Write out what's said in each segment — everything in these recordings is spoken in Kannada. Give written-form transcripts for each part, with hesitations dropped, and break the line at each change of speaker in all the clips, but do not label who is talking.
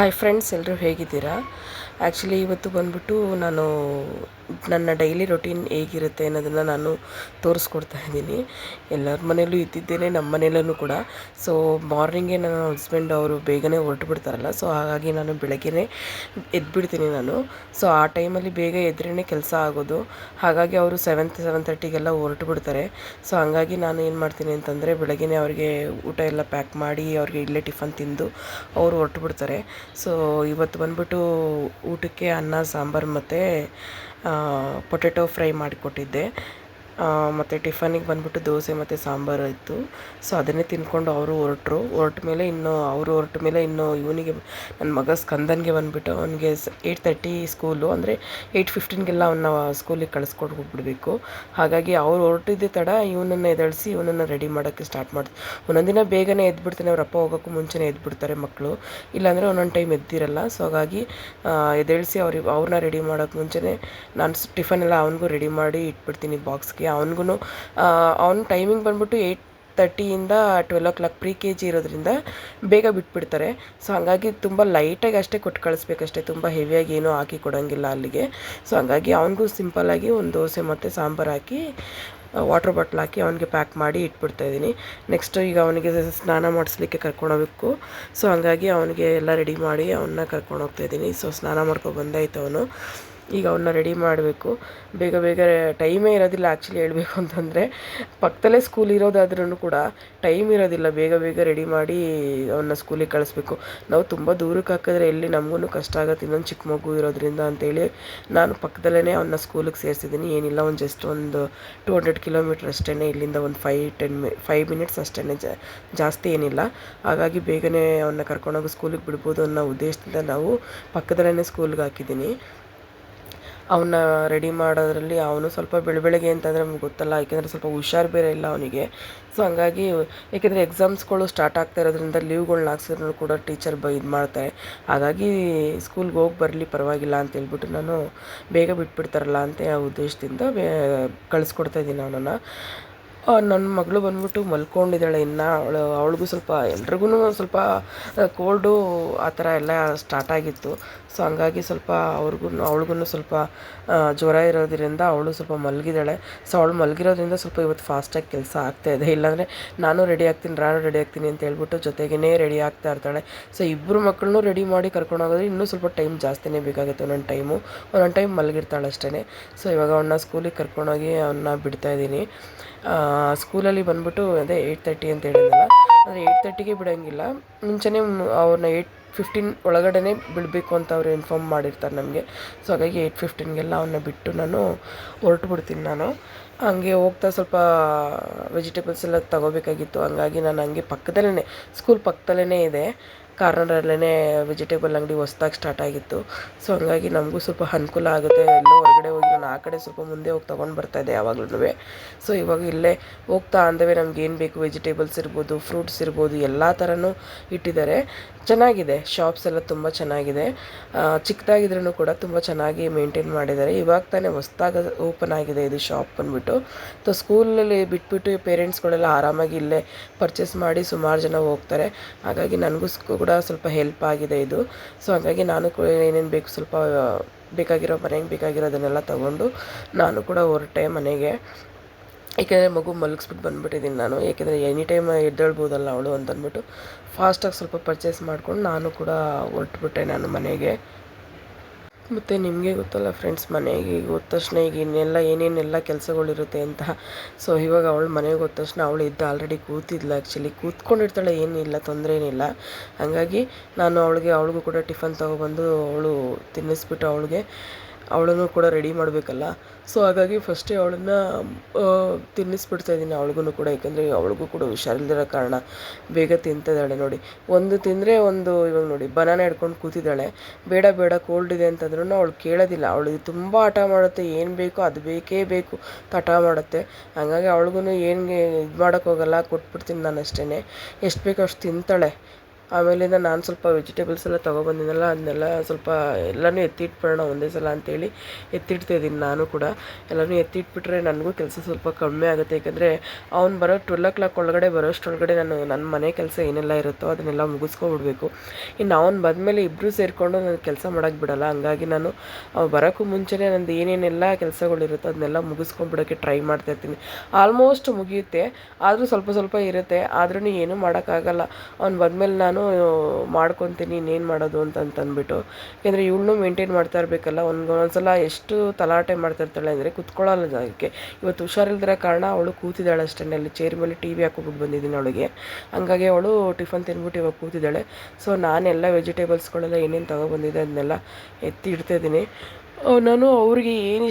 ಹಾಯ್ ಫ್ರೆಂಡ್ಸ್, ಎಲ್ಲರೂ ಹೇಗಿದ್ದೀರಾ? ಆ್ಯಕ್ಚುಲಿ ಇವತ್ತು ಬಂದ್ಬಿಟ್ಟು ನಾನು ನನ್ನ ಡೈಲಿ ರೊಟೀನ್ ಹೇಗಿರುತ್ತೆ ಅನ್ನೋದನ್ನು ನಾನು ತೋರಿಸ್ಕೊಡ್ತಾ ಇದ್ದೀನಿ. ಎಲ್ಲರ ಮನೆಯಲ್ಲೂ ಇದ್ದಿದ್ದೇನೆ, ನಮ್ಮ ಮನೆಯಲ್ಲೂ ಕೂಡ. ಸೊ ಮಾರ್ನಿಂಗೇ ನನ್ನ ಹಸ್ಬೆಂಡ್ ಅವರು ಬೇಗನೆ ಹೊರಟು ಬಿಡ್ತಾರಲ್ಲ, ಸೊ ಹಾಗಾಗಿ ನಾನು ಬೆಳಗ್ಗೆನೇ ಎದ್ಬಿಡ್ತೀನಿ ನಾನು. ಸೊ ಆ ಟೈಮಲ್ಲಿ ಬೇಗ ಎದ್ರೇ ಕೆಲಸ ಆಗೋದು. ಹಾಗಾಗಿ ಅವರು 7:30ಗೆಲ್ಲ ಹೊರಟು ಬಿಡ್ತಾರೆ. ಸೊ ಹಂಗಾಗಿ ನಾನು ಏನು ಮಾಡ್ತೀನಿ ಅಂತಂದರೆ, ಬೆಳಗ್ಗೆನೇ ಅವ್ರಿಗೆ ಊಟ ಎಲ್ಲ ಪ್ಯಾಕ್ ಮಾಡಿ ಅವ್ರಿಗೆ ಇಲ್ಲೇ ಟಿಫನ್ ತಿಂದು ಅವರು ಹೊರಟು ಬಿಡ್ತಾರೆ. ಸೊ ಇವತ್ತು ಬಂದ್ಬಿಟ್ಟು ಊಟಕ್ಕೆ ಅನ್ನ ಸಾಂಬಾರು ಮತ್ತು ಪೊಟೆಟೊ ಫ್ರೈ ಮಾಡಿಕೊಟ್ಟಿದ್ದೆ. ಮತ್ತು ಟಿಫನಿಗೆ ಬಂದ್ಬಿಟ್ಟು ದೋಸೆ ಮತ್ತು ಸಾಂಬಾರು ಇತ್ತು. ಸೊ ಅದನ್ನೇ ತಿಂದ್ಕೊಂಡು ಅವರು ಹೊರಟ ಮೇಲೆ ಇನ್ನು ಇವನಿಗೆ, ನನ್ನ ಮಗ ಸ್ಕಂದನ್ಗೆ ಬಂದುಬಿಟ್ಟು ಅವನಿಗೆ 8:30 ಸ್ಕೂಲು, ಅಂದರೆ 8:15ಗೆಲ್ಲ ಅವನ್ನ ಸ್ಕೂಲಿಗೆ ಕಳಿಸ್ಕೊಟ್ಟು ಹೋಗ್ಬಿಡ್ಬೇಕು. ಹಾಗಾಗಿ ಅವ್ರು ಹೊರಟಿದ್ದೆ ತಡ ಇವನನ್ನು ಎದ್ದೇಳಿಸಿ ಇವನನ್ನು ರೆಡಿ ಮಾಡೋಕ್ಕೆ ಸ್ಟಾರ್ಟ್ ಮಾಡ್ತೀನಿ. ಒಂದೊಂದು ದಿನ ಬೇಗನೆ ಎದ್ಬಿಡ್ತಾನೆ, ಅವ್ರ ಅಪ್ಪ ಹೋಗೋಕ್ಕೂ ಮುಂಚೆನೇ ಎದ್ಬಿಡ್ತಾರೆ ಮಕ್ಕಳು. ಇಲ್ಲಾಂದರೆ ಒಂದೊಂದು ಟೈಮ್ ಎದ್ದಿರಲ್ಲ. ಸೊ ಹಾಗಾಗಿ ಎದ್ದೇಳಿಸಿ ಅವ್ರನ್ನ ರೆಡಿ ಮಾಡೋಕ್ಕೆ ಮುಂಚೆನೇ ನಾನು ಟಿಫನ್ ಎಲ್ಲ ಅವನಿಗೂ ರೆಡಿ ಮಾಡಿ ಇಟ್ಬಿಡ್ತೀನಿ ಬಾಕ್ಸ್ಗೆ. ಅವನಿಗೂ ಅವ್ನ ಟೈಮಿಂಗ್ ಬಂದ್ಬಿಟ್ಟು 8:30ಇಂದ 12 ಪ್ರೀ KG ಇರೋದ್ರಿಂದ ಬೇಗ ಬಿಟ್ಬಿಡ್ತಾರೆ. ಸೊ ಹಾಗಾಗಿ ತುಂಬ ಲೈಟಾಗಿ ಅಷ್ಟೇ ಕೊಟ್ಟು ಕಳಿಸ್ಬೇಕಷ್ಟೇ, ತುಂಬ ಹೆವಿಯಾಗಿ ಏನೂ ಹಾಕಿ ಕೊಡೋಂಗಿಲ್ಲ ಅಲ್ಲಿಗೆ. ಸೊ ಹಂಗಾಗಿ ಅವನಿಗೂ ಸಿಂಪಲ್ಲಾಗಿ ಒಂದು ದೋಸೆ ಮತ್ತು ಸಾಂಬಾರು ಹಾಕಿ ವಾಟ್ರ್ ಬಾಟ್ಲ್ ಹಾಕಿ ಅವನಿಗೆ ಪ್ಯಾಕ್ ಮಾಡಿ ಇಟ್ಬಿಡ್ತಾಯಿದ್ದೀನಿ. ನೆಕ್ಸ್ಟು ಈಗ ಅವನಿಗೆ ಸ್ನಾನ ಮಾಡಿಸ್ಲಿಕ್ಕೆ ಕರ್ಕೊಂಡೋಗ್ಬೇಕು. ಸೊ ಹಂಗಾಗಿ ಅವನಿಗೆ ಎಲ್ಲ ರೆಡಿ ಮಾಡಿ ಅವನ್ನ ಕರ್ಕೊಂಡು ಹೋಗ್ತಾಯಿದ್ದೀನಿ. ಸೊ ಸ್ನಾನ ಬಂದಾಯ್ತು ಅವನು. ಈಗ ಅವನ್ನ ರೆಡಿ ಮಾಡಬೇಕು. ಬೇಗ ಬೇಗ ಟೈಮೇ ಇರೋದಿಲ್ಲ ಆ್ಯಕ್ಚುಲಿ ಹೇಳಬೇಕು ಅಂತಂದರೆ. ಪಕ್ಕದಲ್ಲೇ ಸ್ಕೂಲ್ ಇರೋದಾದ್ರೂ ಕೂಡ ಟೈಮ್ ಇರೋದಿಲ್ಲ. ಬೇಗ ಬೇಗ ರೆಡಿ ಮಾಡಿ ಅವನ್ನ ಸ್ಕೂಲಿಗೆ ಕಳಿಸ್ಬೇಕು. ನಾವು ತುಂಬ ದೂರಕ್ಕೆ ಹಾಕಿದ್ರೆ ಎಲ್ಲಿ ನಮಗೂ ಕಷ್ಟ ಆಗುತ್ತೆ, ಇನ್ನೊಂದು ಚಿಕ್ಕ ಮಗು ಇರೋದ್ರಿಂದ ಅಂತೇಳಿ ನಾನು ಪಕ್ಕದಲ್ಲೇ ಅವನ್ನ ಸ್ಕೂಲಿಗೆ ಸೇರಿಸಿದ್ದೀನಿ. ಏನಿಲ್ಲ, ಒಂದು ಜಸ್ಟ್ ಒಂದು 200 ಕಿಲೋಮೀಟ್ರ್ ಅಷ್ಟೇ, ಇಲ್ಲಿಂದ ಒಂದು 5 ಮಿನಿಟ್ಸ್ ಅಷ್ಟೇ, ಜಾಸ್ತಿ ಏನಿಲ್ಲ. ಹಾಗಾಗಿ ಬೇಗನೆ ಅವನ್ನ ಕರ್ಕೊಂಡೋಗಿ ಸ್ಕೂಲಿಗೆ ಬಿಡ್ಬೋದು ಅನ್ನೋ ಉದ್ದೇಶದಿಂದ ನಾವು ಪಕ್ಕದಲ್ಲೇ ಸ್ಕೂಲ್ಗೆ ಹಾಕಿದ್ದೀನಿ. ಅವನ್ನ ರೆಡಿ ಮಾಡೋದ್ರಲ್ಲಿ ಅವನು ಸ್ವಲ್ಪ ಬೆಳಗ್ಗೆ ಅಂತಂದರೆ ನಮ್ಗೆ ಗೊತ್ತಲ್ಲ, ಯಾಕೆಂದರೆ ಸ್ವಲ್ಪ ಹುಷಾರು ಬೇರೆ ಇಲ್ಲ ಅವನಿಗೆ. ಸೊ ಹಂಗಾಗಿ, ಏಕೆಂದರೆ ಎಕ್ಸಾಮ್ಸ್ಗಳು ಸ್ಟಾರ್ಟ್ ಆಗ್ತಾ ಇರೋದ್ರಿಂದ ಲೀವ್ಗಳ್ನ ಹಾಕ್ಸಿದ್ರು ಕೂಡ ಟೀಚರ್ ಇದು ಮಾಡ್ತಾರೆ. ಹಾಗಾಗಿ ಸ್ಕೂಲ್ಗೆ ಹೋಗಿ ಬರಲಿ ಪರವಾಗಿಲ್ಲ ಅಂತ ಹೇಳ್ಬಿಟ್ಟು ನಾನು ಬೇಗ ಬಿಟ್ಬಿಡ್ತಾರಲ್ಲ ಅಂತ ಆ ಉದ್ದೇಶದಿಂದ ಕಳಿಸ್ಕೊಡ್ತಾಯಿದ್ದೀನಿ ಅವನನ್ನು. ನನ್ನ ಮಗಳು ಬಂದ್ಬಿಟ್ಟು ಮಲ್ಕೊಂಡಿದ್ದಾಳೆ ಇನ್ನು. ಅವಳಿಗೂ ಸ್ವಲ್ಪ, ಎಲ್ರಿಗೂ ಸ್ವಲ್ಪ ಕೋಲ್ಡು ಆ ಥರ ಎಲ್ಲ ಸ್ಟಾರ್ಟ್ ಆಗಿತ್ತು. ಸೊ ಹಂಗಾಗಿ ಸ್ವಲ್ಪ ಅವಳಿಗೂ ಸ್ವಲ್ಪ ಜ್ವರ ಇರೋದ್ರಿಂದ ಅವಳು ಸ್ವಲ್ಪ ಮಲಗಿದ್ದಾಳೆ. ಸೊ ಅವಳು ಮಲಗಿರೋದ್ರಿಂದ ಸ್ವಲ್ಪ ಇವತ್ತು ಫಾಸ್ಟಾಗಿ ಕೆಲಸ ಆಗ್ತಾಯಿದೆ. ಇಲ್ಲಾಂದರೆ ನಾನು ರೆಡಿ ಆಗ್ತೀನಿ ಅಂತ ಹೇಳ್ಬಿಟ್ಟು ಜೊತೆಗೇ ರೆಡಿ ಆಗ್ತಾ ಇರ್ತಾಳೆ. ಸೊ ಇಬ್ಬರು ಮಕ್ಕಳನ್ನೂ ರೆಡಿ ಮಾಡಿ ಕರ್ಕೊಂಡೋಗೋದ್ರೆ ಇನ್ನೂ ಸ್ವಲ್ಪ ಟೈಮ್ ಜಾಸ್ತಿನೇ ಬೇಕಾಗುತ್ತೆ. ಒಂದೊಂದು ಟೈಮ್ ಮಲಗಿರ್ತಾಳೆ ಅಷ್ಟೇ. ಸೊ ಇವಾಗ ಅವನ್ನ ಸ್ಕೂಲಿಗೆ ಕರ್ಕೊಂಡೋಗಿ ಅವನ್ನ ಬಿಡ್ತಾಯಿದ್ದೀನಿ. ಸ್ಕೂಲಲ್ಲಿ ಬಂದ್ಬಿಟ್ಟು ಅದೇ 8:30 ಅಂತ ಹೇಳಿದ್ನಲ್ಲ, ಅಂದರೆ 8:30ಗೆ ಬಿಡೋಂಗಿಲ್ಲ, ಮುಂಚೆನೇ ಅವ್ರನ್ನ 8:15 ಒಳಗಡೆ ಬಿಡಬೇಕು ಅಂತ ಅವ್ರು ಇನ್ಫಾರ್ಮ್ ಮಾಡಿರ್ತಾರೆ ನಮಗೆ. ಸೊ ಹಾಗಾಗಿ 8:15ಗೆಲ್ಲ ಅವನ್ನ ಬಿಟ್ಟು ನಾನು ಹೊರಟು ಬಿಡ್ತೀನಿ ನಾನು. ಹಂಗೆ ಹೋಗ್ತಾ ಸ್ವಲ್ಪ ವೆಜಿಟೇಬಲ್ಸ್ ಎಲ್ಲ ತೊಗೋಬೇಕಾಗಿತ್ತು. ಹಂಗಾಗಿ ನಾನು ಹಂಗೆ ಸ್ಕೂಲ್ ಪಕ್ಕದಲ್ಲೇ ಇದೆ, ಕಾರ್ನರಲ್ಲೇ ವೆಜಿಟೇಬಲ್ ಅಂಗಡಿ ಹೊಸ್ದಾಗಿ ಸ್ಟಾರ್ಟ್ ಆಗಿತ್ತು. ಸೊ ಹಂಗಾಗಿ ನಮಗೂ ಸ್ವಲ್ಪ ಅನುಕೂಲ ಆಗುತ್ತೆ. ಎಲ್ಲೋ ಹೊರಗಡೆ ಹೋಗಿ ನಾನು ಆ ಕಡೆ ಸ್ವಲ್ಪ ಮುಂದೆ ಹೋಗಿ ತೊಗೊಂಡು ಬರ್ತಾಯಿದ್ದೆ ಯಾವಾಗ್ಲೂ. ಸೊ ಇವಾಗ ಇಲ್ಲೇ ಹೋಗ್ತಾ ಅಂದವೇ ನಮ್ಗೆ ಏನು ಬೇಕು, ವೆಜಿಟೇಬಲ್ಸ್ ಇರ್ಬೋದು, ಫ್ರೂಟ್ಸ್ ಇರ್ಬೋದು, ಎಲ್ಲ ಥರನೂ ಇಟ್ಟಿದ್ದಾರೆ. ಚೆನ್ನಾಗಿದೆ, ಶಾಪ್ಸ್ ಎಲ್ಲ ತುಂಬ ಚೆನ್ನಾಗಿದೆ. ಚಿಕ್ಕದಾಗಿದ್ರೂ ಕೂಡ ತುಂಬ ಚೆನ್ನಾಗಿ ಮೇಂಟೈನ್ ಮಾಡಿದ್ದಾರೆ. ಇವಾಗ ತಾನೇ ಹೊಸ್ದಾಗಿ ಓಪನ್ ಆಗಿದೆ ಇದು ಶಾಪ್ ಬಂದ್ಬಿಟ್ಟು. ಸೊ ಸ್ಕೂಲಲ್ಲಿ ಬಿಟ್ಬಿಟ್ಟು ಪೇರೆಂಟ್ಸ್ಗಳೆಲ್ಲ ಆರಾಮಾಗಿ ಇಲ್ಲೇ ಪರ್ಚೇಸ್ ಮಾಡಿ ಸುಮಾರು ಜನ ಹೋಗ್ತಾರೆ. ಹಾಗಾಗಿ ನನಗೂ ಕೂಡ ಸ್ವಲ್ಪ ಹೆಲ್ಪ್ ಆಗಿದೆ ಇದು. ಸೊ ಹಾಗಾಗಿ ನಾನು ಕೂಡ ಏನೇನು ಬೇಕು ಸ್ವಲ್ಪ ಮನೆಗೆ ಬೇಕಾಗಿರೋದನ್ನೆಲ್ಲ ತೊಗೊಂಡು ನಾನು ಕೂಡ ಹೊರಟೆ ಮನೆಗೆ. ಏಕೆಂದರೆ ಮಗು ಮಲಗಿಸ್ಬಿಟ್ಟು ಬಂದುಬಿಟ್ಟಿದ್ದೀನಿ ನಾನು, ಏಕೆಂದರೆ ಎನಿ ಟೈಮ್ ಎದ್ದೇಳ್ಬೋದಲ್ಲ ಅವಳು ಅಂತಂದ್ಬಿಟ್ಟು ಫಾಸ್ಟಾಗಿ ಸ್ವಲ್ಪ ಪರ್ಚೇಸ್ ಮಾಡ್ಕೊಂಡು ನಾನು ಕೂಡ ಹೊರಟ್ಬಿಟ್ಟೆ ನಾನು ಮನೆಗೆ. ಮತ್ತು ನಿಮಗೆ ಗೊತ್ತಲ್ಲ ಫ್ರೆಂಡ್ಸ್, ಮನೆಗೆ ಹೋದ ತಕ್ಷಣ ಈಗ ಏನೇನೆಲ್ಲ ಕೆಲಸಗಳಿರುತ್ತೆ ಅಂತ. ಸೊ ಇವಾಗ ಅವಳು ಮನೆಗೆ ಹೋದ ತಕ್ಷಣ ಅವಳು ಆಲ್ರೆಡಿ ಕೂತಿದ್ಲು. ಆ್ಯಕ್ಚುಲಿ ಕೂತ್ಕೊಂಡಿರ್ತಾಳೆ, ಏನಿಲ್ಲ, ತೊಂದರೆ ಏನಿಲ್ಲ. ಹಾಗಾಗಿ ನಾನು ಅವಳಿಗೂ ಕೂಡ ಟಿಫನ್ ತೊಗೊಬಂದು ಅವಳು ತಿನ್ನಿಸ್ಬಿಟ್ಟು ಅವಳನ್ನು ಕೂಡ ರೆಡಿ ಮಾಡಬೇಕಲ್ಲ. ಸೊ ಹಾಗಾಗಿ ಫಸ್ಟೇ ಅವಳನ್ನು ತಿನ್ನಿಸ್ಬಿಡ್ತಾಯಿದ್ದೀನಿ ಅವಳಿಗೂ ಕೂಡ, ಏಕೆಂದರೆ ಅವಳಿಗೂ ಕೂಡ ಹುಷಾರಿಲ್ದಿರೋ ಕಾರಣ ಬೇಗ ತಿಂತಿದ್ದಾಳೆ ನೋಡಿ. ಒಂದು ತಿಂದರೆ ಇವಾಗ ನೋಡಿ ಬನಾನ ಹಿಡ್ಕೊಂಡು ಕೂತಿದ್ದಾಳೆ. ಬೇಡ ಕೋಲ್ಡ್ ಇದೆ ಅಂತಂದ್ರೂ ಅವಳು ಕೇಳೋದಿಲ್ಲ. ಅವಳಿಗೆ ತುಂಬ ಹಠ ಮಾಡುತ್ತೆ, ಏನು ಬೇಕೋ ಅದು ಬೇಕೇ ಬೇಕು ಹಠ ಮಾಡುತ್ತೆ. ಹಾಗಾಗಿ ಅವಳಿಗೂ ಏನು ಇದು ಮಾಡೋಕ್ಕೋಗಲ್ಲ, ಕೊಟ್ಬಿಡ್ತೀನಿ ನಾನು ಅಷ್ಟೇ. ಎಷ್ಟು ಬೇಕೋ ಅಷ್ಟು ತಿಂತಾಳೆ. ಆಮೇಲಿಂದ ನಾನು ಸ್ವಲ್ಪ ವೆಜಿಟೇಬಲ್ಸ್ ಎಲ್ಲ ತೊಗೊಬಂದಿದ್ದೆನಲ್ಲ ಅದನ್ನೆಲ್ಲ ಸ್ವಲ್ಪ ಎಲ್ಲನೂ ಎತ್ತಿಟ್ಬಿಡೋಣ ಒಂದೇ ಸಲ ಅಂತೇಳಿ ಎತ್ತಿಡ್ತಾಯಿದ್ದೀನಿ ನಾನು ಕೂಡ. ಎಲ್ಲನೂ ಎತ್ತಿಟ್ಬಿಟ್ರೆ ನನಗೂ ಕೆಲಸ ಸ್ವಲ್ಪ ಕಮ್ಮಿ ಆಗುತ್ತೆ. ಯಾಕಂದರೆ ಅವ್ನು ಬರೋ 12 ಒಳಗಡೆ ಬರೋಷ್ಟರೊಳಗಡೆ ನಾನು ನನ್ನ ಮನೆ ಕೆಲಸ ಏನೆಲ್ಲ ಇರುತ್ತೋ ಅದನ್ನೆಲ್ಲ ಮುಗಿಸ್ಕೊಬಿಡ್ಬೇಕು. ಇನ್ನು ಅವ್ನು ಬಂದಮೇಲೆ ಇಬ್ಬರೂ ಸೇರಿಕೊಂಡು ನಾನು ಕೆಲಸ ಮಾಡೋಕ್ಕೆ ಬಿಡೋಲ್ಲ. ಹಂಗಾಗಿ ನಾನು ಬರೋಕ್ಕೂ ಮುಂಚೆನೇ ನಂದು ಏನೇನೆಲ್ಲ ಕೆಲಸಗಳಿರುತ್ತೋ ಅದನ್ನೆಲ್ಲ ಮುಗಿಸ್ಕೊಂಡ್ಬಿಡೋಕ್ಕೆ ಟ್ರೈ ಮಾಡ್ತಾಯಿರ್ತೀನಿ. ಆಲ್ಮೋಸ್ಟ್ ಮುಗಿಯುತ್ತೆ, ಆದರೂ ಸ್ವಲ್ಪ ಸ್ವಲ್ಪ ಇರುತ್ತೆ. ಆದ್ರೂ ಏನೂ ಮಾಡೋಕ್ಕಾಗಲ್ಲ. ಅವ್ನು ಬಂದಮೇಲೆ ನಾನು ಮಾಡ್ಕೊತೀನಿ, ಇನ್ನೇನು ಮಾಡೋದು ಅಂತಂದ್ಬಿಟ್ಟು. ಯಾಕೆಂದರೆ ಇವಳನ್ನೂ ಮೇಂಟೈನ್ ಮಾಡ್ತಾ ಇರಬೇಕಲ್ಲ. ಒಂದೊಂದ್ಸಲ ಎಷ್ಟು ತಲಾಟೆ ಮಾಡ್ತಾಯಿರ್ತಾಳೆ ಅಂದರೆ ಕುತ್ಕೊಳ್ಳಲ್ಲ ಜಾಗಕ್ಕೆ. ಇವತ್ತು ಹುಷಾರಿಲ್ದಿರೋ ಕಾರಣ ಅವಳು ಕೂತಿದ್ದಾಳೆ ಅಷ್ಟೇ. ಅಲ್ಲಿ ಚೇರ್ ಮೇಲೆ ಟಿ ವಿ ಹಾಕೊಬಿಟ್ಟು ಬಂದಿದ್ದೀನಿ ಅವಳಿಗೆ. ಹಂಗಾಗಿ ಅವಳು ಟಿಫನ್ ತಿಂದ್ಬಿಟ್ಟು ಇವಾಗ ಕೂತಿದ್ದಾಳೆ. ಸೊ ನಾನೆಲ್ಲ ವೆಜಿಟೇಬಲ್ಸ್ಗಳೆಲ್ಲ ಏನೇನು ತೊಗೊಬಂದಿದ್ದೆ ಅದನ್ನೆಲ್ಲ ಎತ್ತಿ ಇಡ್ತಾಯಿದ್ದೀನಿ. ನಾನು ಅವ್ರಿಗೆ ಏನು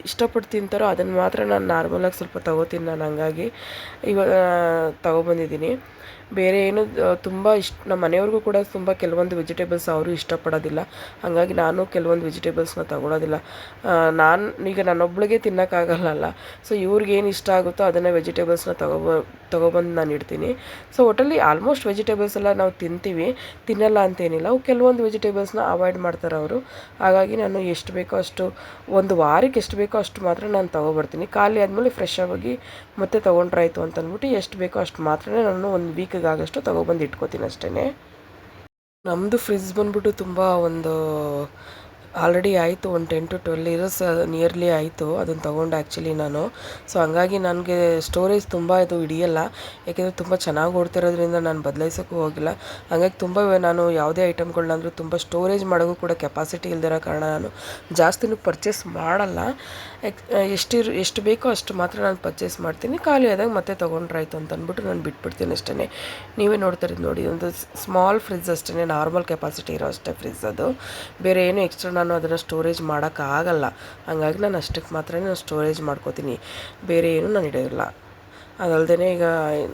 ಇಷ್ಟಪಟ್ಟು ತಿಂತಾರೋ ಅದನ್ನು ಮಾತ್ರ ನಾನು ನಾರ್ಮಲಾಗಿ ಸ್ವಲ್ಪ ತೊಗೋತೀನಿ ನಾನು. ಹಂಗಾಗಿ ಇವಾಗ ತೊಗೊಬಂದಿದ್ದೀನಿ. ಬೇರೆ ಏನು ತುಂಬ ನಮ್ಮ ಮನೆಯವ್ರಿಗೂ ಕೂಡ ತುಂಬ ಕೆಲವೊಂದು ವೆಜಿಟೇಬಲ್ಸ್ ಅವರು ಇಷ್ಟಪಡೋದಿಲ್ಲ. ಹಾಗಾಗಿ ನಾನು ಕೆಲವೊಂದು ವೆಜಿಟೇಬಲ್ಸ್ನ ತೊಗೊಳೋದಿಲ್ಲ. ನಾನು ಈಗ ನನ್ನೊಬ್ಳಿಗೆ ತಿನ್ನೋಕ್ಕಾಗಲ್ಲಲ್ಲ. ಸೊ ಇವ್ರಿಗೇನು ಇಷ್ಟ ಆಗುತ್ತೋ ಅದನ್ನೇ ವೆಜಿಟೇಬಲ್ಸ್ನ ತೊಗೊಬಂದು ನಾನು ಇಡ್ತೀನಿ. ಸೊ ಒಟ್ಟಲ್ಲಿ ಆಲ್ಮೋಸ್ಟ್ ವೆಜಿಟೇಬಲ್ಸ್ ಎಲ್ಲ ನಾವು ತಿಂತೀವಿ, ತಿನ್ನಲ್ಲ ಅಂತೇನಿಲ್ಲ. ಅವು ಕೆಲವೊಂದು ವೆಜಿಟೇಬಲ್ಸ್ನ ಅವಾಯ್ಡ್ ಮಾಡ್ತಾರೆ ಅವರು. ಹಾಗಾಗಿ ನಾನು ಎಷ್ಟು ಬೇಕೋ ಅಷ್ಟು, ಒಂದು ವಾರಕ್ಕೆ ಎಷ್ಟು ಬೇಕೋ ಅಷ್ಟು ಮಾತ್ರ ನಾನು ತೊಗೊಬರ್ತೀನಿ. ಖಾಲಿ ಆದಮೇಲೆ ಫ್ರೆಶ್ ಆಗಿ ಮತ್ತೆ ತೊಗೊಂಡ್ರಾಯ್ತು ಅಂತಂದ್ಬಿಟ್ಟು ಎಷ್ಟು ಬೇಕೋ ಅಷ್ಟು ಮಾತ್ರ ನಾನು ಒಂದು ವೀಕಿಗಾಗಷ್ಟು ತೊಗೊಬಂದು ಇಟ್ಕೋತೀನಿ ಅಷ್ಟೇ. ನಮ್ಮದು ಫ್ರಿಜ್ ಬಂದ್ಬಿಟ್ಟು ತುಂಬ ಒಂದು ಆಲ್ರೆಡಿ ಆಯಿತು, ಒಂದು 10 to 12 ಇಯರ್ಸ್ ನಿಯರ್ಲಿ ಆಯಿತು ಅದನ್ನು ತೊಗೊಂಡು ಆ್ಯಕ್ಚುಲಿ ನಾನು. ಸೊ ಹಂಗಾಗಿ ನನಗೆ ಸ್ಟೋರೇಜ್ ತುಂಬ ಇದು ಹಿಡಿಯಲ್ಲ. ಯಾಕೆಂದರೆ ತುಂಬ ಚೆನ್ನಾಗಿ ಓಡ್ತಿರೋದ್ರಿಂದ ನಾನು ಬದಲಾಯಿಸೋಕ್ಕೂ ಹೋಗಿಲ್ಲ. ಹಾಗಾಗಿ ತುಂಬ ನಾನು ಯಾವುದೇ ಐಟಮ್ಗಳನ್ನಾದರೂ ತುಂಬ ಸ್ಟೋರೇಜ್ ಮಾಡೋಕ್ಕೂ ಕೂಡ ಕೆಪಾಸಿಟಿ ಇಲ್ದಿರೋ ಕಾರಣ ನಾನು ಜಾಸ್ತಿನೂ ಪರ್ಚೇಸ್ ಮಾಡಲ್ಲ. ಎಷ್ಟು ಬೇಕೋ ಅಷ್ಟು ಮಾತ್ರ ನಾನು ಪರ್ಚೇಸ್ ಮಾಡ್ತೀನಿ. ಖಾಲಿ ಆದಾಗ ಮತ್ತೆ ತೊಗೊಂಡ್ರಾಯ್ತು ಅಂತಂದ್ಬಿಟ್ಟು ನಾನು ಬಿಟ್ಬಿಡ್ತೀನಿ ಅಷ್ಟೇ. ನೀವೇ ನೋಡ್ತಾರಿದ್ದು ನೋಡಿ, ಒಂದು ಸ್ಮಾಲ್ ಫ್ರಿಜ್ ಅಷ್ಟೇ, ನಾರ್ಮಲ್ ಕೆಪಾಸಿಟಿ ಇರೋ ಅಷ್ಟೇ ಫ್ರಿಜ್ ಅದು. ಬೇರೆ ಏನು ಎಕ್ಸ್ಟ್ರಾ ನಾನು ಅದನ್ನು ಸ್ಟೋರೇಜ್ ಮಾಡೋಕ್ಕಾಗಲ್ಲ. ಹಾಗಾಗಿ ನಾನು ಅಷ್ಟಕ್ಕೆ ಮಾತ್ರ ನಾನು ಸ್ಟೋರೇಜ್ ಮಾಡ್ಕೋತೀನಿ, ಬೇರೆ ಏನೂ ನಾನು ಇಡೋದಿಲ್ಲ. ಅದಲ್ಲದೆ ಈಗ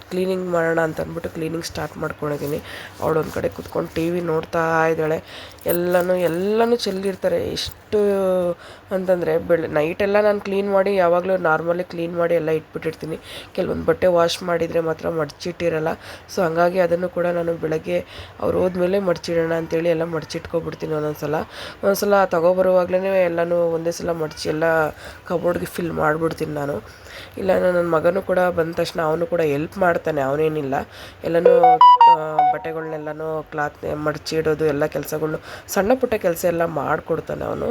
ಕ್ಲೀನಿಂಗ್ ಮಾಡೋಣ ಅಂತಂದ್ಬಿಟ್ಟು ಕ್ಲೀನಿಂಗ್ ಸ್ಟಾರ್ಟ್ ಮಾಡ್ಕೊಂಡಿದ್ದೀನಿ. ಅವಳು ಒಂದು ಕಡೆ ಕುತ್ಕೊಂಡು ಟಿ ವಿ ನೋಡ್ತಾ ಇದ್ದಾಳೆ. ಎಲ್ಲನೂ ಚೆಲ್ಲಿರ್ತಾರೆ. ಎಷ್ಟು ಅಂತಂದರೆ ನೈಟೆಲ್ಲ ನಾನು ಕ್ಲೀನ್ ಮಾಡಿ ಯಾವಾಗಲೂ ನಾರ್ಮಲಿ ಕ್ಲೀನ್ ಮಾಡಿ ಎಲ್ಲ ಇಟ್ಬಿಟ್ಟಿರ್ತೀನಿ. ಕೆಲವೊಂದು ಬಟ್ಟೆ ವಾಶ್ ಮಾಡಿದರೆ ಮಾತ್ರ ಮಡಚಿಟ್ಟಿರಲ್ಲ. ಸೊ ಹಂಗಾಗಿ ಅದನ್ನು ಕೂಡ ನಾನು ಬೆಳಗ್ಗೆ ಅವ್ರು ಹೋದ್ಮೇಲೆ ಮಡಚಿಡೋಣ ಅಂತೇಳಿ ಎಲ್ಲ ಮಡಚಿಟ್ಕೊಬಿಡ್ತೀನಿ. ಒಂದೊಂದು ಸಲ ತೊಗೊಬರುವಾಗಲೇ ಎಲ್ಲನೂ ಒಂದೇ ಸಲ ಮಡಚಿ ಎಲ್ಲ ಕಬೋರ್ಡ್ಗೆ ಫಿಲ್ ಮಾಡಿಬಿಡ್ತೀನಿ ನಾನು. ಇಲ್ಲ ನನ್ನ ಮಗನೂ ಕೂಡ ಬಂದ ತಕ್ಷಣ ಅವನು ಕೂಡ ಎಲ್ಪ್ ಮಾಡ್ತಾನೆ, ಅವನೇನಿಲ್ಲ. ಎಲ್ಲನೂ ಬಟ್ಟೆಗಳ್ನೆಲ್ಲನೂ ಮಡಚಿ ಇಡೋದು ಎಲ್ಲ ಕೆಲಸಗಳ್ನು, ಸಣ್ಣ ಪುಟ್ಟ ಕೆಲಸ ಎಲ್ಲ ಮಾಡಿಕೊಡ್ತಾನೆ ಅವನು.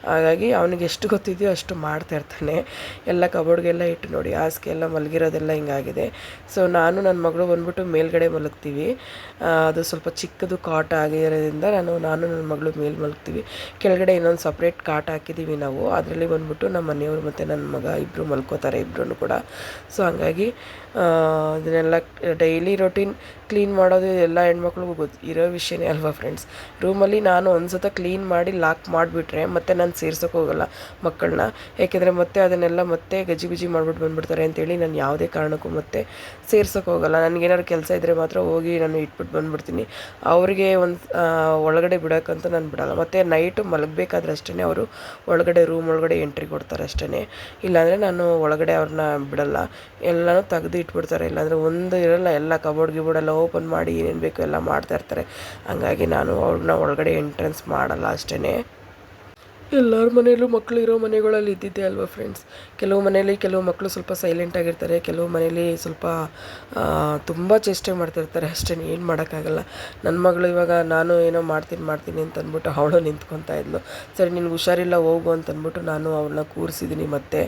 ಹಾಗಾಗಿ ಅವನಿಗೆ ಎಷ್ಟು ಗೊತ್ತಿದೆಯೋ ಅಷ್ಟು ಮಾಡ್ತಾಯಿರ್ತಾನೆ. ಎಲ್ಲ ಕಬೋರ್ಡ್ಗೆಲ್ಲ ಇಟ್ಟು ನೋಡಿ ಹಾಸಿಗೆ ಎಲ್ಲ ಮಲಗಿರೋದೆಲ್ಲ ಹಿಂಗಾಗಿದೆ. ಸೊ ನಾನು ನನ್ನ ಮಗಳು ಬಂದ್ಬಿಟ್ಟು ಮೇಲ್ಗಡೆ ಮಲಗ್ತೀವಿ. ಅದು ಸ್ವಲ್ಪ ಚಿಕ್ಕದು ಕಾಟ್ ಆಗಿರೋದ್ರಿಂದ ನಾನು ನನ್ನ ಮಗಳು ಮೇಲೆ ಮಲಗ್ತೀವಿ. ಕೆಳಗಡೆ ಇನ್ನೊಂದು ಸಪ್ರೇಟ್ ಕಾಟ್ ಹಾಕಿದ್ದೀವಿ ನಾವು. ಅದರಲ್ಲಿ ಬಂದ್ಬಿಟ್ಟು ನಮ್ಮ ಮನೆಯವರು ಮತ್ತು ನನ್ನ ಮಗ ಇಬ್ಬರು ಮಲ್ಕೋತಾರೆ, ಇಬ್ಬರೂ ಕೂಡ. ಸೊ ಹಂಗಾಗಿ ಇದನ್ನೆಲ್ಲ ಡೈಲಿ ರೊಟೀನ್ ಕ್ಲೀನ್ ಮಾಡೋದು ಎಲ್ಲ ಹೆಣ್ಮಕ್ಳಿಗೂ ಇರೋ ವಿಷಯನೇ ಅಲ್ವಾ ಫ್ರೆಂಡ್ಸ್. ರೂಮಲ್ಲಿ ನಾನು ಒಂದು ಸತ ಕ್ಲೀನ್ ಮಾಡಿ ಲಾಕ್ ಮಾಡಿಬಿಟ್ರೆ ಮತ್ತೆ ನಾನು ಸೇರ್ಸೋಕೆ ಹೋಗಲ್ಲ ಮಕ್ಕಳನ್ನ. ಏಕೆಂದರೆ ಮತ್ತೆ ಅದನ್ನೆಲ್ಲ ಮತ್ತೆ ಗಜಿಬಿಜಿ ಮಾಡಿಬಿಟ್ಟು ಬಂದುಬಿಡ್ತಾರೆ ಅಂತೇಳಿ ನಾನು ಯಾವುದೇ ಕಾರಣಕ್ಕೂ ಮತ್ತೆ ಸೇರ್ಸೋಕೆ ಹೋಗಲ್ಲ. ನನಗೇನಾದ್ರು ಕೆಲಸ ಇದ್ದರೆ ಮಾತ್ರ ಹೋಗಿ ನಾನು ಇಟ್ಬಿಟ್ಟು ಬಂದುಬಿಡ್ತೀನಿ. ಅವರಿಗೆ ಒಳಗಡೆ ಬಿಡೋಕ್ಕಂತ ನಾನು ಬಿಡೋಲ್ಲ. ಮತ್ತು ನೈಟು ಮಲಗಬೇಕಾದ್ರೆ ಅಷ್ಟೇ ಅವರು ರೂಮ್ ಒಳಗಡೆ ಎಂಟ್ರಿ ಕೊಡ್ತಾರೆ ಅಷ್ಟೇ. ಇಲ್ಲಾಂದರೆ ನಾನು ಒಳಗಡೆ ಅವ್ರನ್ನ ಬಿಡಲ್ಲ, ಎಲ್ಲನೂ ತೆಗೆದು ಇಟ್ಬಿಡ್ತಾರೆ. ಇಲ್ಲಾಂದರೆ ಒಂದು ಇರಲ್ಲ, ಎಲ್ಲ ಕಬೋರ್ಡ್ ಗಿಬೋರ್ಡೆಲ್ಲ ಓಪನ್ ಮಾಡಿ ಏನೇನು ಬೇಕೋ ಎಲ್ಲ ಮಾಡ್ತಾಯಿರ್ತಾರೆ. ಹಂಗಾಗಿ ನಾನು ಅವ್ರನ್ನ ಒಳಗಡೆ ಎಂಟ್ರೆನ್ಸ್ ಮಾಡಲ್ಲ ಅಷ್ಟೇ. ಎಲ್ಲರ ಮನೆಯಲ್ಲೂ ಮಕ್ಕಳು ಇರೋ ಮನೆಗಳಲ್ಲಿ ಇದ್ದಿದ್ದೆ ಅಲ್ವಾ ಫ್ರೆಂಡ್ಸ್. ಕೆಲವು ಮನೇಲಿ ಕೆಲವು ಮಕ್ಕಳು ಸ್ವಲ್ಪ ಸೈಲೆಂಟಾಗಿರ್ತಾರೆ, ಕೆಲವು ಮನೇಲಿ ಸ್ವಲ್ಪ ತುಂಬ ಚೇಷ್ಟೆ ಮಾಡ್ತಿರ್ತಾರೆ ಅಷ್ಟೇ, ಏನು ಮಾಡೋಕ್ಕಾಗಲ್ಲ. ನನ್ನ ಮಗಳು ಇವಾಗ ನಾನು ಏನೋ ಮಾಡ್ತೀನಿ ಅಂತಂದ್ಬಿಟ್ಟು ಅವಳು ನಿಂತ್ಕೊತಾ ಇದ್ಲು. ಸರಿ ನಿನ್ಗೆ ಹುಷಾರಿಲ್ಲ ಹೋಗು ಅಂತಂದ್ಬಿಟ್ಟು ನಾನು ಅವಳನ್ನ ಕೂರಿಸಿದ್ದೀನಿ, ಮತ್ತೆ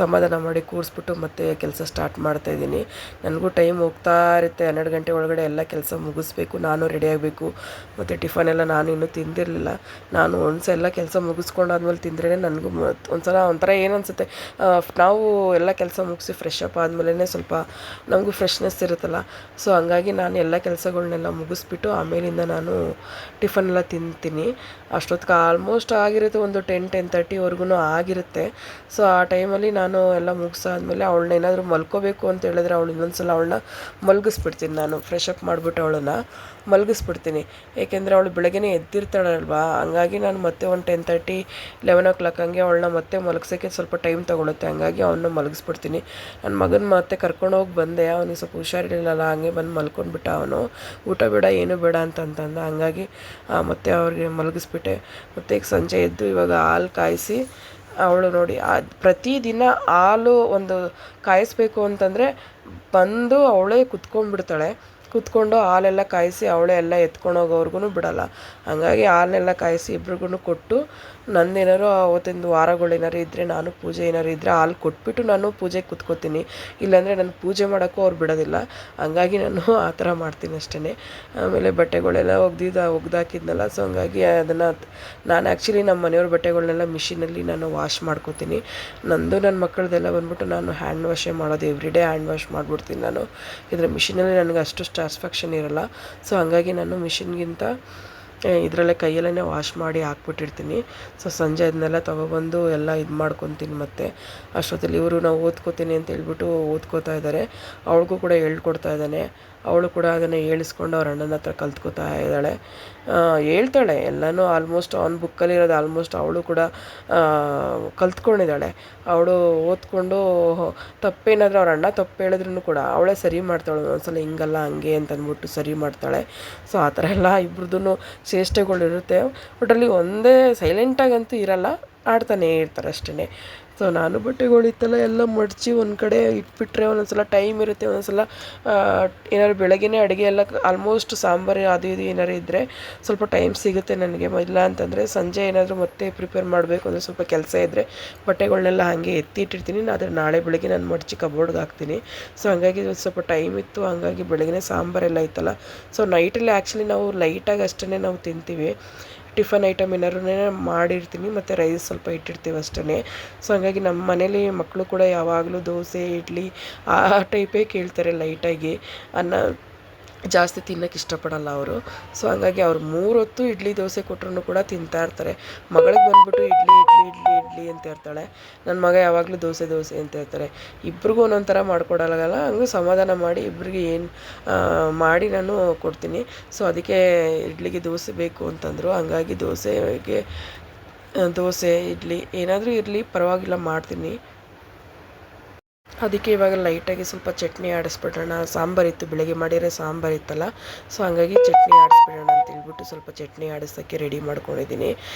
ಸಮಾಧಾನ ಮಾಡಿ ಕೂರಿಸ್ಬಿಟ್ಟು ಮತ್ತೆ ಕೆಲಸ ಸ್ಟಾರ್ಟ್ ಮಾಡ್ತಾಯಿದ್ದೀನಿ. ನನಗೂ ಟೈಮ್ ಹೋಗ್ತಾ ಇರುತ್ತೆ. 12 ಗಂಟೆ ಒಳಗಡೆ ಎಲ್ಲ ಕೆಲಸ ಮುಗಿಸ್ಬೇಕು, ನಾನು ರೆಡಿ ಆಗಬೇಕು. ಮತ್ತು ಟಿಫನ್ ಎಲ್ಲ ನಾನು ಇನ್ನೂ ತಿಂದಿರಲಿಲ್ಲ. ನಾನು ಎಲ್ಲ ಕೆಲಸ ಮುಗಿಸ್ಕೊಂಡಾದ್ಮೇಲೆ ತಿಂದ್ರೇ ನನಗೂ ಒಂಥರ ಏನು ಅನಿಸುತ್ತೆ, ನಾವು ಎಲ್ಲ ಕೆಲಸ ಮುಗಿಸಿ ಫ್ರೆಶ್ ಅಪ್ ಆದಮೇಲೆ ಸ್ವಲ್ಪ ನಮಗೂ ಫ್ರೆಶ್ನೆಸ್ ಇರುತ್ತಲ್ಲ. ಸೊ ಹಂಗಾಗಿ ನಾನು ಎಲ್ಲ ಕೆಲಸಗಳ್ನೆಲ್ಲ ಮುಗಿಸ್ಬಿಟ್ಟು ಆಮೇಲಿಂದ ನಾನು ಟಿಫನ್ ಎಲ್ಲ ತಿಂತೀನಿ. ಅಷ್ಟೊತ್ತಿಗೆ ಆಲ್ಮೋಸ್ಟ್ ಆಗಿರುತ್ತೆ, ಒಂದು 10-10:30ವರೆಗೂ ಆಗಿರುತ್ತೆ. ಸೊ ಆ ಟೈಮಲ್ಲಿ ನಾನು ಎಲ್ಲ ಮುಗಿಸಾದ್ಮೇಲೆ ಅವಳನ್ನ ಏನಾದರೂ ಮಲ್ಕೋಬೇಕು ಅಂತ ಹೇಳಿದ್ರೆ ಇನ್ನೊಂದ್ಸಲ ಅವಳನ್ನ ಮಲಗಿಸ್ಬಿಡ್ತೀನಿ. ನಾನು ಫ್ರೆಶ್ ಅಪ್ ಮಾಡಿಬಿಟ್ಟು ಅವಳನ್ನು ಮಲಗಿಸ್ಬಿಡ್ತೀನಿ. ಏಕೆಂದರೆ ಅವಳು ಬೆಳಗ್ಗೆನೇ ಎದ್ದಿರ್ತಾಳಲ್ವಾ. ಹಂಗಾಗಿ ನಾನು ಮತ್ತೆ ಒಂದು 10:30 11 ಹಂಗೆ ಅವಳನ್ನ ಮತ್ತೆ ಮಲಗ್ಸೋಕ್ಕೆ ಸ್ವಲ್ಪ ಟೈಮ್ ತೊಗೊಳುತ್ತೆ. ಹಂಗಾಗಿ ಅವನ್ನ ಮಲಗಿಸ್ಬಿಡ್ತೀನಿ. ನನ್ನ ಮಗನ ಮತ್ತೆ ಕರ್ಕೊಂಡೋಗಿ ಬಂದೆ. ಅವನಿಗೆ ಸ್ವಲ್ಪ ಹುಷಾರಿರಲಿಲ್ಲ, ಹಂಗೆ ಬಂದು ಮಲ್ಕೊಂಡ್ಬಿಟ್ಟ ಅವನು. ಊಟ ಬೇಡ ಏನೂ ಬೇಡ ಅಂತಂದ. ಹಂಗಾಗಿ ಮತ್ತೆ ಅವ್ರಿಗೆ ಮಲಗಿಸ್ಬಿಟ್ಟೆ. ಮತ್ತು ಈಗ ಸಂಜೆ ಎದ್ದು ಇವಾಗ ಹಾಲು ಕಾಯಿಸಿ ಅವಳು ನೋಡಿ ಪ್ರತಿದಿನ ಹಾಲು ಒಂದು ಕಾಯಿಸ್ಬೇಕು ಅಂತಂದರೆ ಬಂದು ಅವಳೇ ಕುತ್ಕೊಂಡ್ಬಿಡ್ತಾಳೆ. ಕೂತ್ಕೊಂಡು ಹಾಲೆಲ್ಲ ಕಾಯಿಸಿ ಅವಳೇ ಎಲ್ಲ ಎತ್ಕೊಂಡೋಗೋವರೆಗೂ ಬಿಡಲ್ಲ. ಹಾಗಾಗಿ ಹಾಲನ್ನೆಲ್ಲ ಕಾಯಿಸಿ ಇಬ್ರಿಗೂ ಕೊಟ್ಟು ನಂದೇನಾದ್ರು ಅವತ್ತಿಂದು ವಾರಗಳೇನಾರು ಇದ್ದರೆ ನಾನು ಪೂಜೆ ಏನಾರು ಇದ್ದರೆ ಹಾಲು ಕೊಟ್ಬಿಟ್ಟು ನಾನು ಪೂಜೆಗೆ ಕೂತ್ಕೋತೀನಿ. ಇಲ್ಲಾಂದರೆ ನಾನು ಪೂಜೆ ಮಾಡೋಕ್ಕೂ ಅವ್ರು ಬಿಡೋದಿಲ್ಲ. ಹಂಗಾಗಿ ನಾನು ಆ ಥರ ಮಾಡ್ತೀನಿ ಅಷ್ಟೇ. ಆಮೇಲೆ ಬಟ್ಟೆಗಳೆಲ್ಲ ಒಗ್ದಾಕಿದ್ನಲ್ಲ, ಸೊ ಹಂಗಾಗಿ ಅದನ್ನು ನಾನು ಆ್ಯಕ್ಚುಲಿ ನಮ್ಮ ಮನೆಯವ್ರ ಬಟ್ಟೆಗಳನ್ನೆಲ್ಲ ಮಿಷಿನಲ್ಲಿ ನಾನು ವಾಶ್ ಮಾಡ್ಕೋತೀನಿ. ನಂದು ನನ್ನ ಮಕ್ಕಳದೆಲ್ಲ ಬಂದ್ಬಿಟ್ಟು ನಾನು ಹ್ಯಾಂಡ್ ವಾಶೇ ಮಾಡೋದು, ಎವ್ರಿಡೇ ಹ್ಯಾಂಡ್ ವಾಶ್ ಮಾಡಿಬಿಡ್ತೀನಿ ನಾನು. ಇದರ ಮಿಷಿನಲ್ಲಿ ನನಗೆ ಅಷ್ಟು ಸ್ಯಾಟಿಸ್ಫ್ಯಾಕ್ಷನ್ ಇರೋಲ್ಲ. ಸೊ ಹಂಗಾಗಿ ನಾನು ಮಿಷಿನ್ಗಿಂತ ಇದರಲ್ಲೇ ಕೈಯಲ್ಲೇ ವಾಶ್ ಮಾಡಿ ಹಾಕ್ಬಿಟ್ಟಿರ್ತೀನಿ. ಸೊ ಸಂಜೆ ಅದನ್ನೆಲ್ಲ ತೊಗೊಬಂದು ಎಲ್ಲ ಇದು ಮಾಡ್ಕೊತೀನಿ. ಮತ್ತು ಅಷ್ಟೊತ್ತಲ್ಲಿ ಇವರು ನಾವು ಓದ್ಕೋತೀನಿ ಅಂತ ಹೇಳ್ಬಿಟ್ಟು ಓದ್ಕೋತಾ ಇದ್ದಾರೆ. ಅವಳಿಗೂ ಕೂಡ ಹೇಳ್ಕೊಡ್ತಾ ಇದ್ದಾನೆ. ಅವಳು ಕೂಡ ಅದನ್ನು ಹೇಳಿಸ್ಕೊಂಡು ಅವ್ರ ಅಣ್ಣನ ಹತ್ರ ಕಲ್ತ್ಕೋತಾ ಇದ್ದಾಳೆ. ಹೇಳ್ತಾಳೆ ಎಲ್ಲನೂ ಆಲ್ಮೋಸ್ಟ್ ಅವ್ನ ಬುಕ್ಕಲ್ಲಿರೋದು ಆಲ್ಮೋಸ್ಟ್ ಅವಳು ಕೂಡ ಕಲ್ತ್ಕೊಂಡಿದ್ದಾಳೆ. ಅವಳು ಓದ್ಕೊಂಡು ತಪ್ಪೇನಾದರೂ ಅವ್ರ ಅಣ್ಣ ತಪ್ಪು ಹೇಳಿದ್ರೂ ಕೂಡ ಅವಳೇ ಸರಿ ಮಾಡ್ತಾಳೆ. ಒಂದ್ಸಲ ಹಿಂಗಲ್ಲ ಹಂಗೆ ಅಂತಂದ್ಬಿಟ್ಟು ಸರಿ ಮಾಡ್ತಾಳೆ. ಸೊ ಆ ಥರ ಎಲ್ಲ ಇಬ್ರದ್ದು ಚೇಷ್ಟೆಗಳಿರುತ್ತೆ. ಒಟ್ಟಲ್ಲಿ ಒಂದೇ ಸೈಲೆಂಟಾಗಂತೂ ಇರಲ್ಲ, ಆಡ್ತಾನೇ ಇರ್ತಾರೆ ಅಷ್ಟೇ. ಸೊ ನಾನು ಬಟ್ಟೆಗಳಿತ್ತಲ್ಲ ಎಲ್ಲ ಮಡಚಿ ಒಂದು ಕಡೆ ಇಟ್ಬಿಟ್ರೆ ಒಂದೊಂದು ಸಲ ಟೈಮ್ ಇರುತ್ತೆ. ಒಂದೊಂದು ಸಲ ಏನಾದ್ರು ಬೆಳಗ್ಗೆನೇ ಅಡುಗೆ ಎಲ್ಲ ಆಲ್ಮೋಸ್ಟ್ ಸಾಂಬಾರು ಅದು ಇದು ಏನಾರು ಇದ್ದರೆ ಸ್ವಲ್ಪ ಟೈಮ್ ಸಿಗುತ್ತೆ ನನಗೆ. ಇಲ್ಲ ಅಂತಂದರೆ ಸಂಜೆ ಏನಾದರೂ ಮತ್ತೆ ಪ್ರಿಪೇರ್ ಮಾಡಬೇಕು ಅಂದರೆ ಸ್ವಲ್ಪ ಕೆಲಸ ಇದ್ದರೆ ಬಟ್ಟೆಗಳನ್ನೆಲ್ಲ ಹಾಗೆ ಎತ್ತಿಟ್ಟಿರ್ತೀನಿ. ಆದರೆ ನಾಳೆ ಬೆಳಗ್ಗೆ ನಾನು ಮಡಚಿ ಕಬೋರ್ಡ್ಗೆ ಹಾಕ್ತೀನಿ. ಸೊ ಹಂಗಾಗಿ ಸ್ವಲ್ಪ ಟೈಮ್ ಇತ್ತು, ಹಂಗಾಗಿ ಬೆಳಗ್ಗೆ ಸಾಂಬಾರೆಲ್ಲ ಇತ್ತಲ್ಲ. ಸೊ ನೈಟಲ್ಲಿ ಆ್ಯಕ್ಚುಲಿ ನಾವು ಲೈಟಾಗಿ ಅಷ್ಟೇ ನಾವು ತಿಂತೀವಿ. ಟಿಫನ್ ಐಟಮ್ ಏನಾದ್ರು ಮಾಡಿರ್ತೀನಿ, ಮತ್ತು ರೈಸ್ ಸ್ವಲ್ಪ ಇಟ್ಟಿರ್ತೀವಿ ಅಷ್ಟೇ. ಸೊ ಹಂಗಾಗಿ ನಮ್ಮ ಮನೇಲಿ ಮಕ್ಕಳು ಕೂಡ ಯಾವಾಗಲೂ ದೋಸೆ ಇಡ್ಲಿ ಆ ಟೈಪೇ ಕೇಳ್ತಾರೆ ಲೈಟಾಗಿ. ಅನ್ನ ಜಾಸ್ತಿ ತಿನ್ನೋಕ್ಕೆ ಇಷ್ಟಪಡಲ್ಲ ಅವರು. ಸೊ ಹಂಗಾಗಿ ಅವ್ರು 3 ಹೊತ್ತು ಇಡ್ಲಿ ದೋಸೆ ಕೊಟ್ಟರು ಕೂಡ ತಿಂತಾ ಇರ್ತಾರೆ. ಮಗಳಿಗೆ ಬಂದುಬಿಟ್ಟು ಇಡ್ಲಿ ಇಡ್ಲಿ ಇಡ್ಲಿ ಇಡ್ಲಿ ಅಂತ ಇರ್ತಾಳೆ. ನನ್ನ ಮಗ ಯಾವಾಗಲೂ ದೋಸೆ ದೋಸೆ ಅಂತ ಇರ್ತಾರೆ. ಇಬ್ರಿಗೂ ಒಂದೊಂದು ಥರ ಮಾಡ್ಕೊಡೋಲ್ಲ. ಹಂಗೂ ಸಮಾಧಾನ ಮಾಡಿ ಇಬ್ಬರಿಗೆ ಏನು ಮಾಡಿ ನಾನು ಕೊಡ್ತೀನಿ. ಸೊ ಅದಕ್ಕೆ ಇಡ್ಲಿಗೆ ದೋಸೆ ಬೇಕು ಅಂತಂದರು. ಹಂಗಾಗಿ ದೋಸೆ ಇಡ್ಲಿ ಏನಾದರೂ ಇರಲಿ ಪರವಾಗಿಲ್ಲ ಮಾಡ್ತೀನಿ. ಅದಕ್ಕೆ ಇವಾಗ ಲೈಟಾಗಿ ಸ್ವಲ್ಪ ಚಟ್ನಿ ಆಡಿಸ್ಬಿಡೋಣ. ಸಾಂಬಾರಿತ್ತು, ಬೆಳಗ್ಗೆ ಮಾಡಿರೋ ಸಾಂಬಾರಿತ್ತಲ್ಲ, ಸೊ ಹಂಗಾಗಿ ಚಟ್ನಿ ಆಡಿಸ್ಬಿಡೋಣ ಅಂತ ಹೇಳ್ಬಿಟ್ಟು ಸ್ವಲ್ಪ ಚಟ್ನಿ ಆಡಿಸೋಕ್ಕೆ ರೆಡಿ ಮಾಡ್ಕೊಂಡಿದ್ದೀನಿ.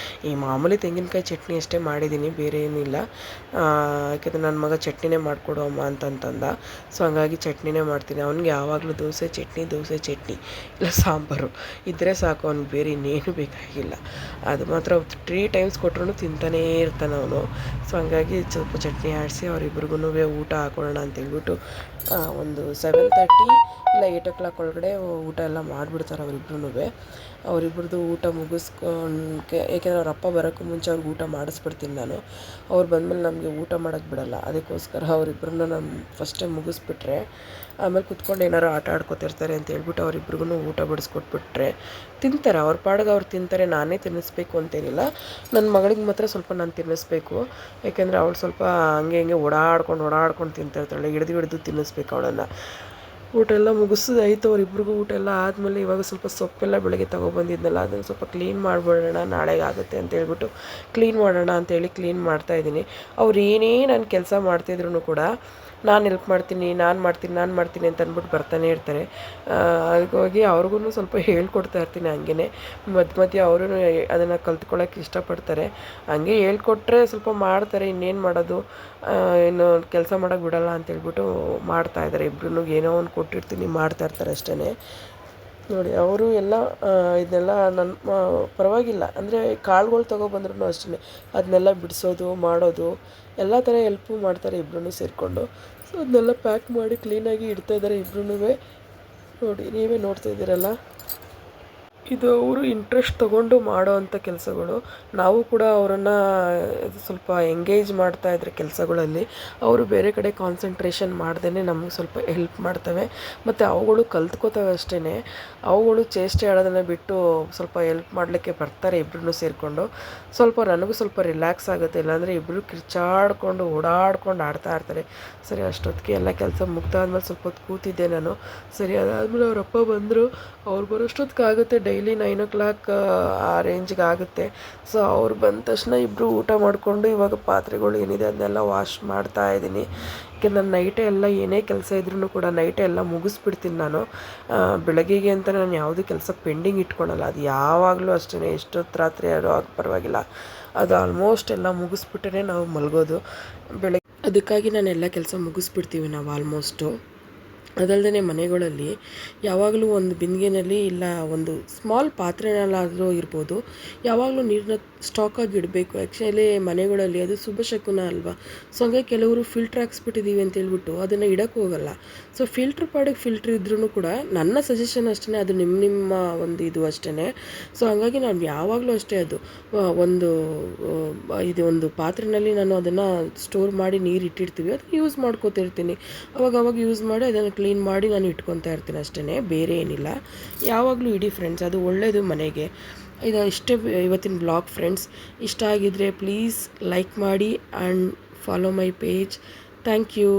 ಈ ಮಾಮೂಲಿ ತೆಂಗಿನಕಾಯಿ ಚಟ್ನಿ ಅಷ್ಟೇ ಮಾಡಿದ್ದೀನಿ, ಬೇರೆ ಏನಿಲ್ಲ. ಯಾಕೆಂದರೆ ನನ್ನ ಮಗ ಚಟ್ನಿನೇ ಮಾಡಿಕೊಡು ಅಮ್ಮ ಅಂತಂದ. ಸೊ ಹಂಗಾಗಿ ಚಟ್ನಿನೇ ಮಾಡ್ತೀನಿ. ಅವ್ನಿಗೆ ಯಾವಾಗಲೂ ದೋಸೆ ಚಟ್ನಿ ಇಲ್ಲ ಸಾಂಬಾರು ಇದ್ದರೆ ಸಾಕು, ಅವ್ನಿಗೆ ಬೇರೆ ಇನ್ನೇನು ಬೇಕಾಗಿಲ್ಲ. ಅದು ಮಾತ್ರ 3 ಟೈಮ್ಸ್ ಕೊಟ್ಟರು ತಿಂತಾನೇ ಇರ್ತಾನೆ ಅವನು. ಸೊ ಹಂಗಾಗಿ ಸ್ವಲ್ಪ ಚಟ್ನಿ ಆಡಿಸಿ ಅವರಿಬ್ರಿಗೂ ಊಟ ಹಾಕೊಳ್ಳೋಣ ಅಂತೇಳ್ಬಿಟ್ಟು ಒಂದು 7:30 ಇಲ್ಲ 8 ಒಳಗಡೆ ಊಟ ಎಲ್ಲ ಮಾಡಿಬಿಡ್ತಾರೆ ಅವರಿಬ್ರದ್ದು ಊಟ ಮುಗಿಸ್ಕೊಂಡು. ಏಕೆಂದರೆ ಅವ್ರ ಅಪ್ಪ ಬರೋಕ್ಕೂ ಮುಂಚೆ ಅವ್ರಿಗೆ ಊಟ ಮಾಡಿಸ್ಬಿಡ್ತೀನಿ ನಾನು. ಅವ್ರು ಬಂದಮೇಲೆ ನಮಗೆ ಊಟ ಮಾಡೋಕ್ಕೆ ಬಿಡಲ್ಲ. ಅದಕ್ಕೋಸ್ಕರ ಅವರಿಬ್ರನ್ನ ನಾನು ಫಸ್ಟೇ ಮುಗಿಸ್ಬಿಟ್ರೆ ಆಮೇಲೆ ಕುತ್ಕೊಂಡು ಏನಾರು ಆಟ ಆಡ್ಕೊತಿರ್ತಾರೆ ಅಂತ ಹೇಳ್ಬಿಟ್ಟು ಅವರಿಬ್ರಿಗೂ ಊಟ ಬಡಿಸ್ಕೊಟ್ಬಿಟ್ರೆ ತಿಂತಾರೆ. ಅವ್ರ ಪಾಡಿಗೆ ಅವ್ರು ತಿಂತಾರೆ. ನಾನೇ ತಿನ್ನಿಸ್ಬೇಕು ಅಂತೇನಿಲ್ಲ. ನನ್ನ ಮಗಳಿಗೆ ಮಾತ್ರ ಸ್ವಲ್ಪ ನಾನು ತಿನ್ನಿಸ್ಬೇಕು. ಯಾಕೆಂದರೆ ಅವಳು ಸ್ವಲ್ಪ ಹಂಗೆ ಹಿಂಗೆ ಓಡಾಡ್ಕೊಂಡು ತಿಂತಾಯಿರ್ತಾಳೆ. ಹಿಡಿದು ತಿನ್ನಿಸ್ಬೇಕು ಅವಳನ್ನು. ಊಟ ಎಲ್ಲ ಮುಗಿಸೋದಾಯಿತು. ಅವರಿಬ್ರಿಗೂ ಊಟ ಎಲ್ಲ ಆದಮೇಲೆ ಇವಾಗ ಸ್ವಲ್ಪ ಸೊಪ್ಪೆಲ್ಲ ಬೆಳಗ್ಗೆ ತೊಗೊಬಂದಿದ್ನಲ್ಲ, ಅದನ್ನು ಸ್ವಲ್ಪ ಕ್ಲೀನ್ ಮಾಡಿಬಿಡೋಣ, ನಾಳೆಗೆ ಆಗುತ್ತೆ ಅಂತ ಹೇಳ್ಬಿಟ್ಟು ಕ್ಲೀನ್ ಮಾಡೋಣ ಅಂತೇಳಿ ಕ್ಲೀನ್ ಮಾಡ್ತಾಯಿದ್ದೀನಿ. ಅವ್ರು ಏನೇ ನಾನು ಕೆಲಸ ಮಾಡ್ತಿದ್ರು ಕೂಡ ನಾನು ಹೆಲ್ಪ್ ಮಾಡ್ತೀನಿ ಅಂತ ಅಂದ್ಬಿಟ್ಟು ಬರ್ತಾನೆ ಇರ್ತಾರೆ. ಹಾಗಾಗಿ ಅವ್ರಿಗೂ ಸ್ವಲ್ಪ ಹೇಳ್ಕೊಡ್ತಾ ಇರ್ತೀನಿ. ಹಂಗೆ ಮಧ್ಯೆ ಅವರು ಅದನ್ನು ಕಲ್ತ್ಕೊಳ್ಳೋಕೆ ಇಷ್ಟಪಡ್ತಾರೆ. ಹಂಗೆ ಹೇಳ್ಕೊಟ್ರೆ ಸ್ವಲ್ಪ ಮಾಡ್ತಾರೆ. ಇನ್ನೇನು ಮಾಡೋದು, ಇನ್ನು ಕೆಲಸ ಮಾಡೋಕ್ಕೆ ಬಿಡಲ್ಲ ಅಂತೇಳ್ಬಿಟ್ಟು ಮಾಡ್ತಾಯಿದ್ದಾರೆ. ಇಬ್ಬರೂ ಏನೋ ಒಂದು ಕೊಟ್ಟಿರ್ತೀನಿ ಮಾಡ್ತಾಯಿರ್ತಾರೆ ಅಷ್ಟೇ. ನೋಡಿ ಅವರು ಎಲ್ಲ ಇದನ್ನೆಲ್ಲ ನನ್ನ ಪರವಾಗಿಲ್ಲ. ಅಂದರೆ ಕಾಳುಗಳು ತೊಗೊಬಂದ್ರೂ ಅಷ್ಟೇ ಅದನ್ನೆಲ್ಲ ಬಿಡಿಸೋದು ಮಾಡೋದು ಎಲ್ಲ ಥರ ಹೆಲ್ಪು ಮಾಡ್ತಾರೆ ಇಬ್ಬರೂ ಸೇರಿಕೊಂಡು. ಸೊ ಅದನ್ನೆಲ್ಲ ಪ್ಯಾಕ್ ಮಾಡಿ ಕ್ಲೀನಾಗಿ ಇಡ್ತಾಯಿದ್ದಾರೆ ಇಬ್ಬರೂ. ನೋಡಿ ನೀವೇ ನೋಡ್ತಾ ಇದ್ದೀರಲ್ಲ, ಇದು ಅವರು ಇಂಟ್ರೆಸ್ಟ್ ತೊಗೊಂಡು ಮಾಡೋ ಅಂಥ ಕೆಲಸಗಳು. ನಾವು ಕೂಡ ಅವರನ್ನು ಸ್ವಲ್ಪ ಎಂಗೇಜ್ ಮಾಡ್ತಾಯಿದ್ರೆ ಕೆಲಸಗಳಲ್ಲಿ ಅವರು ಬೇರೆ ಕಡೆ ಕಾನ್ಸಂಟ್ರೇಷನ್ ಮಾಡ್ದೇ ನಮಗೆ ಸ್ವಲ್ಪ ಹೆಲ್ಪ್ ಮಾಡ್ತವೆ. ಮತ್ತು ಅವುಗಳು ಕಲ್ತ್ಕೋತವೆ ಅಷ್ಟೇ. ಅವುಗಳು ಚೇಷ್ಟೆ ಆಡೋದನ್ನು ಬಿಟ್ಟು ಸ್ವಲ್ಪ ಹೆಲ್ಪ್ ಮಾಡಲಿಕ್ಕೆ ಬರ್ತಾರೆ ಇಬ್ಬರೂ ಸೇರಿಕೊಂಡು. ಸ್ವಲ್ಪ ನನಗೂ ಸ್ವಲ್ಪ ರಿಲ್ಯಾಕ್ಸ್ ಆಗುತ್ತೆ. ಇಲ್ಲಾಂದರೆ ಇಬ್ಬರು ಕಿರ್ಚಾಡ್ಕೊಂಡು ಓಡಾಡ್ಕೊಂಡು ಆಡ್ತಾ ಇರ್ತಾರೆ. ಸರಿ ಅಷ್ಟೊತ್ತಿಗೆ ಎಲ್ಲ ಕೆಲಸ ಮುಗ್ದಾದ್ಮೇಲೆ ಸ್ವಲ್ಪ ಹೊತ್ತು ಕೂತಿದ್ದೆ ನಾನು. ಸರಿ ಅದಾದಮೇಲೆ ಅವರಪ್ಪ ಬಂದರು. ಅವ್ರು ಬರೋಷ್ಟೊತ್ತಿಗೆ ಆಗುತ್ತೆ. ಡೈಲಿ 9 o'clock ಆ ರೇಂಜ್ಗೆ ಆಗುತ್ತೆ. ಸೊ ಅವ್ರು ಬಂದ ತಕ್ಷಣ ಇಬ್ಬರು ಊಟ ಮಾಡಿಕೊಂಡು ಇವಾಗ ಪಾತ್ರೆಗಳು ಏನಿದೆ ಅದನ್ನೆಲ್ಲ ವಾಶ್ ಮಾಡ್ತಾ ಇದ್ದೀನಿ. ಯಾಕೆ ನಾನು ನೈಟೇ ಎಲ್ಲ ಏನೇ ಕೆಲಸ ಇದ್ರೂ ಕೂಡ ನೈಟೇ ಎಲ್ಲ ಮುಗಿಸ್ಬಿಡ್ತೀನಿ ನಾನು. ಬೆಳಗ್ಗೆಗೆ ಅಂತ ನಾನು ಯಾವುದೇ ಕೆಲಸ ಪೆಂಡಿಂಗ್ ಇಟ್ಕೊಳಲ್ಲ. ಅದು ಯಾವಾಗಲೂ ಅಷ್ಟೇ, ಎಷ್ಟೊತ್ತು ರಾತ್ರಿ ಆದ್ರೂ ಪರವಾಗಿಲ್ಲ, ಅದು ಆಲ್ಮೋಸ್ಟ್ ಎಲ್ಲ ಮುಗಿಸ್ಬಿಟ್ಟೇ ನಾವು ಮಲಗೋದು. ಅದಕ್ಕಾಗಿ ನಾನು ಎಲ್ಲ ಕೆಲಸ ಮುಗಿಸ್ಬಿಡ್ತೀವಿ ನಾವು ಆಲ್ಮೋಸ್ಟು. ಅದಲ್ಲದೆ ಮನೆಗಳಲ್ಲಿ ಯಾವಾಗಲೂ ಒಂದು ಬಿಂದಿಗೆನಲ್ಲಿ ಇಲ್ಲ ಒಂದು ಸ್ಮಾಲ್ ಪಾತ್ರೆನಲ್ಲಾದರೂ ಇರ್ಬೋದು, ಯಾವಾಗಲೂ ನೀರನ್ನ ಸ್ಟಾಕಾಗಿ ಇಡಬೇಕು. ಆ್ಯಕ್ಚುಲಿ ಮನೆಗಳಲ್ಲಿ ಅದು ಶುಭ ಶಕುನ ಅಲ್ವಾ. ಸೊ ಹಂಗಾಗಿ ಕೆಲವರು ಫಿಲ್ಟ್ರ್ ಹಾಕ್ಸ್ಬಿಟ್ಟಿದ್ದೀವಿ ಅಂತ ಹೇಳ್ಬಿಟ್ಟು ಅದನ್ನು ಇಡಕ್ಕೆ ಹೋಗಲ್ಲ. ಸೊ ಫಿಲ್ಟ್ರ್ ಪಾಡಿಗೆ ಫಿಲ್ಟ್ರ್ ಇದ್ರೂ ಕೂಡ ನನ್ನ ಸಜೆಷನ್ ಅಷ್ಟೇ, ಅದು ನಿಮ್ಮ ಒಂದು ಇದು ಅಷ್ಟೇ. ಸೊ ಹಾಗಾಗಿ ನಾನು ಯಾವಾಗಲೂ ಅಷ್ಟೇ ಅದು ಒಂದು ಇದು ಒಂದು ಪಾತ್ರೆಯಲ್ಲಿ ನಾನು ಅದನ್ನು ಸ್ಟೋರ್ ಮಾಡಿ ನೀರು ಇಟ್ಟಿರ್ತೀವಿ, ಅದನ್ನು ಯೂಸ್ ಮಾಡ್ಕೋತಿರ್ತೀನಿ. ಅವಾಗ ಯೂಸ್ ಮಾಡಿ ಅದನ್ನು ಕ್ಲೀನ್ ಮಾಡಿ ನಾನು ಇಟ್ಕೊತಾ ಇರ್ತೀನಿ ಅಷ್ಟೇ, ಬೇರೆ ಏನಿಲ್ಲ. ಯಾವಾಗಲೂ ಇಡಿ ಫ್ರೆಂಡ್ಸ್, ಅದು ಒಳ್ಳೆಯದು ಮನೆಗೆ. ಇದು ಇಷ್ಟೇ ಇವತ್ತಿನ ಬ್ಲಾಗ್ ಫ್ರೆಂಡ್ಸ್. ಇಷ್ಟ ಆಗಿದ್ದರೆ ಪ್ಲೀಸ್ ಲೈಕ್ ಮಾಡಿ and follow my page. Thank you.